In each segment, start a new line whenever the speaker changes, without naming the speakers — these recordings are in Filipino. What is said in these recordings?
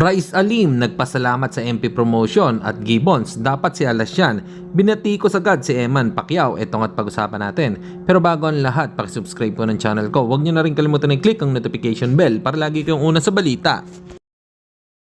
Rais Alim nagpasalamat sa MP promotion at Gibbons, dapat si Alas yan. Binatikos agad si Eman Pacquiao, etong at pag-usapan natin. Pero bago ang lahat, pakisubscribe po ng channel ko. Huwag nyo na rin kalimutan i-click ang notification bell para lagi kayong una sa balita.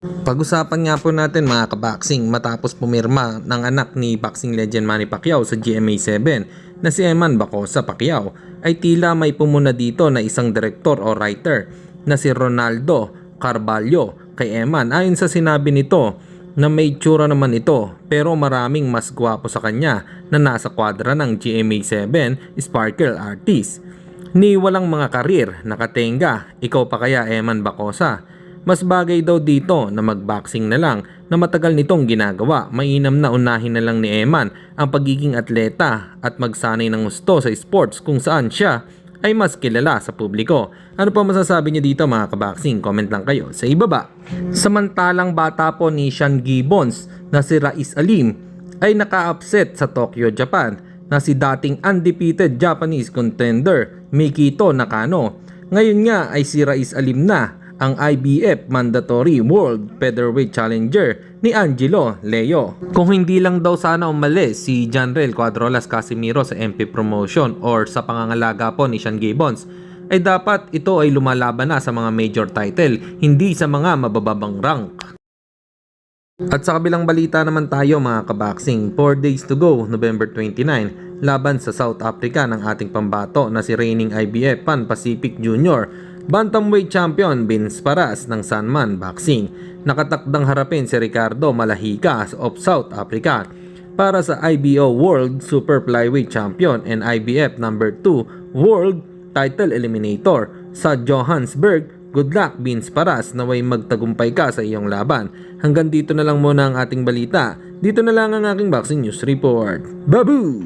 Pag-usapan nga po natin mga kaboxing, matapos pumirma ng anak ni boxing legend Manny Pacquiao sa GMA 7 na si Eman Bacosa Pacquiao, ay tila may pumuna dito na isang direktor o writer na si Ronaldo Carvalho kay Eman. Ayon sa sinabi nito na may tsura naman ito pero maraming mas gwapo sa kanya na nasa kwadra ng GMA 7 Sparkle Artist. Ni walang mga karir, nakatenga, ikaw pa kaya Eman Bacosa? Mas bagay daw dito na magboxing na lang na matagal nitong ginagawa. Mainam na unahin na lang ni Eman ang pagiging atleta at magsanay ng gusto sa sports kung saan siya ay mas kilala sa publiko. Ano pa masasabi niyo dito mga kaboxing? Comment lang kayo sa ibaba. Samantalang bata po ni Sean Gibbons na si Rais Alim ay naka-upset sa Tokyo, Japan na si dating undefeated Japanese contender Mikito Nakano. Ngayon nga ay si Rais Alim na ang IBF Mandatory World Featherweight Challenger ni Angelo Leo. Kung hindi lang daw sana umalis si Janrel Cuadrolas Casimiro sa MP promotion or sa pangangalaga po ni Sean Gibbons, ay dapat ito ay lumalaban na sa mga major title, hindi sa mga mabababang rank. At sa kabilang balita naman tayo mga kaboxing, 4 days to go, November 29, laban sa South Africa ng ating pambato na si reigning IBF Pan Pacific Junior Bantamweight Champion Vince Paras ng Sanman Boxing. Nakatakdang harapin si Ricardo Malahika of South Africa para sa IBO World Super Flyweight Champion and IBF No. 2 World Title Eliminator sa Johannesburg. Good luck Vince Paras, naway magtagumpay ka sa iyong laban. Hanggang dito na lang muna ang ating balita. Dito na lang ang aking boxing news report. Babu!